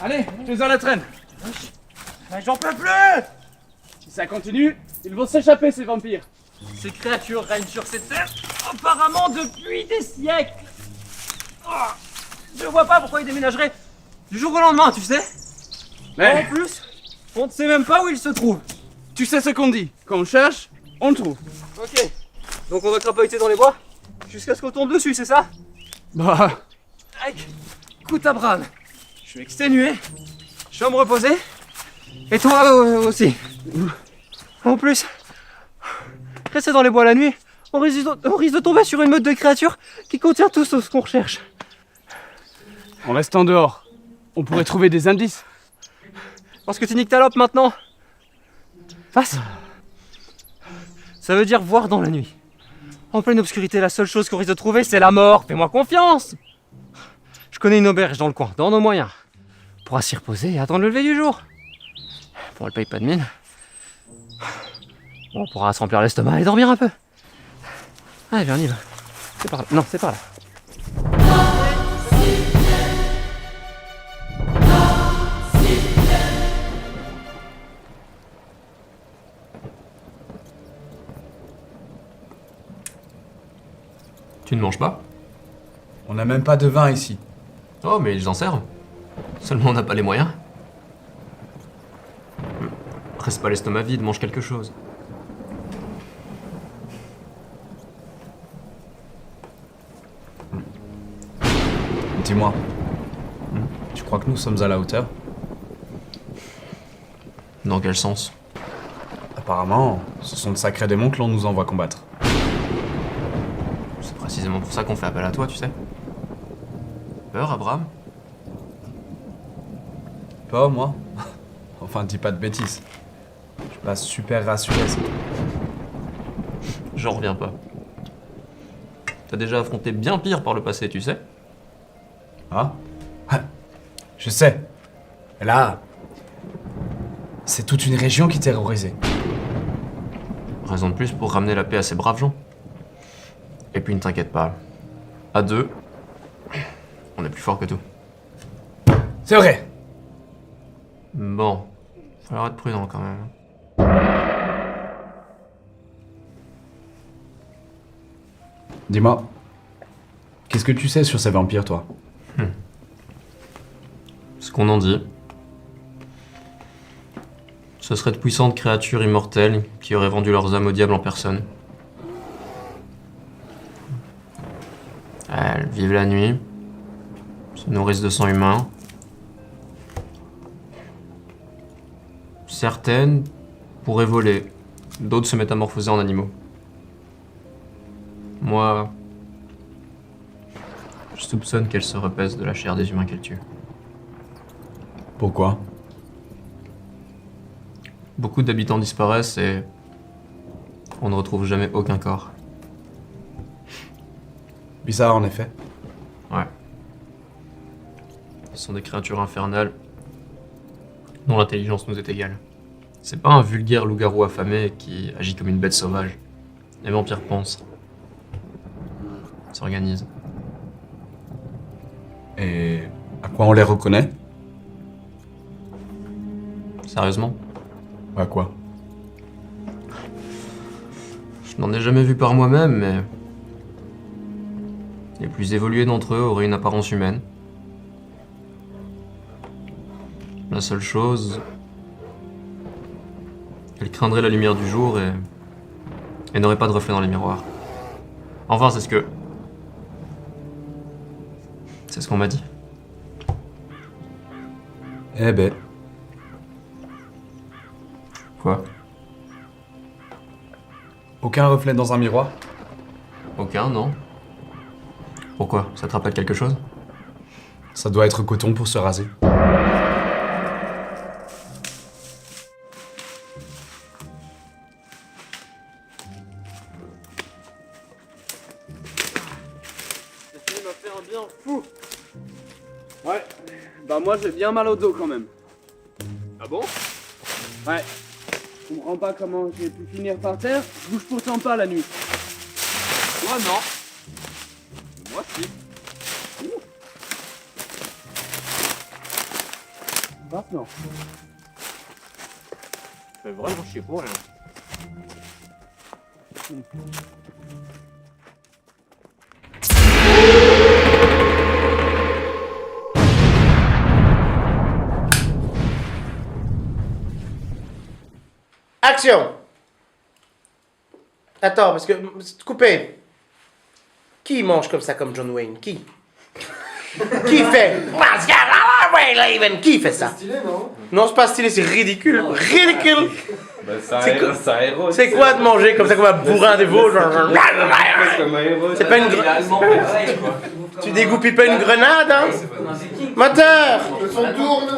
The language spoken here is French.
Allez, je les en la traîne. J'en peux plus! Si ça continue, ils vont s'échapper ces vampires. Ces créatures règnent sur cette terre apparemment depuis des siècles. Oh, je vois pas pourquoi ils déménageraient du jour au lendemain, tu sais. Mais En plus, on ne sait même pas où ils se trouvent. tu sais ce qu'on dit. Quand on cherche, on le trouve. Ok, donc on va crapahuter dans les bois jusqu'à ce qu'on tombe dessus, c'est ça? Bah, Mec, écoute Abraham, je suis exténué, je vais me reposer, et toi aussi. En plus, rester dans les bois la nuit, on risque de tomber sur une meute de créatures qui contient tout ce qu'on recherche. en restant dehors, on pourrait trouver des indices. Parce que tu niques ta lope maintenant. Face. Ça veut dire voir dans la nuit. En pleine obscurité, la seule chose qu'on risque de trouver, c'est la mort. Fais-moi confiance. Je connais une auberge dans le coin, dans nos moyens. On pourra s'y reposer et attendre le lever du jour. Bon, elle paye pas de mine. Bon, on pourra se remplir l'estomac et dormir un peu. Allez, viens, on y va. C'est par là. Non, c'est par là. Tu ne manges pas? On n'a même pas de vin ici. Oh, mais ils en servent. Seulement on n'a pas les moyens. Reste pas l'estomac vide, mange quelque chose. Dis-moi, tu crois que nous sommes à la hauteur? Dans quel sens? Apparemment, ce sont de sacrés démons que l'on nous envoie combattre. C'est précisément pour ça qu'on fait appel à toi, tu sais. Peur, Abraham? Pas moi. Enfin, dis pas de bêtises. Je passe super rassuré. J'en reviens pas. T'as déjà affronté bien pire par le passé, tu sais. Ah? Je sais. Là, c'est toute une région qui est terrorisée. Raison de plus pour ramener la paix à ces braves gens. Et puis ne t'inquiète pas. À deux, on est plus fort que tout. C'est vrai. Bon, falloir être prudent quand même. Dis-moi, qu'est-ce que tu sais sur ces vampires, toi? Ce qu'on en dit, ce seraient de puissantes créatures immortelles qui auraient vendu leurs âmes au diable en personne. Elles vivent la nuit, se nourrissent de sang humain. Certaines pourraient voler, d'autres se métamorphoser en animaux. Moi, je soupçonne qu'elles se repaissent de la chair des humains qu'elles tuent. Pourquoi? Beaucoup d'habitants disparaissent et on ne retrouve jamais aucun corps. Bizarre, en effet. Ouais. Ce sont des créatures infernales dont l'intelligence nous est égale. C'est pas un vulgaire loup-garou affamé qui agit comme une bête sauvage. Les vampires pensent. S'organisent. Et à quoi on les reconnaît? Sérieusement? À quoi? Je n'en ai jamais vu par moi-même, mais... les plus évolués d'entre eux auraient une apparence humaine. La seule chose... elles craindraient la lumière du jour et n'auraient pas de reflet dans les miroirs. Enfin, c'est ce qu'on m'a dit. Eh ben, Quoi? aucun reflet dans un miroir? Aucun, non? Pourquoi? Ça te rappelle quelque chose? Ça doit être coton pour se raser. Cette nuit m'a fait un bien fou. Ouais, bah moi j'ai bien mal au dos quand même. Ah bon? Ouais. Je comprends pas comment j'ai pu finir par terre, je bouge pourtant pas la nuit. Moi, non. Moi, si. Maintenant. Ça fait vraiment chier pour rien. Action! Attends, parce que. Coupé. Qui mange comme ça comme John Wayne? Qui? Qui fait? Qui fait ça? Stylé, non? Non, c'est pas stylé, c'est ridicule. Ridicule! Bah, C'est quoi- c'est un héros. C'est quoi de manger comme ça comme un bourrin des veaux? Genre. comme un héros? C'est pas une Tu dégoupilles pas une grenade, hein? Moteur! Le son tourne!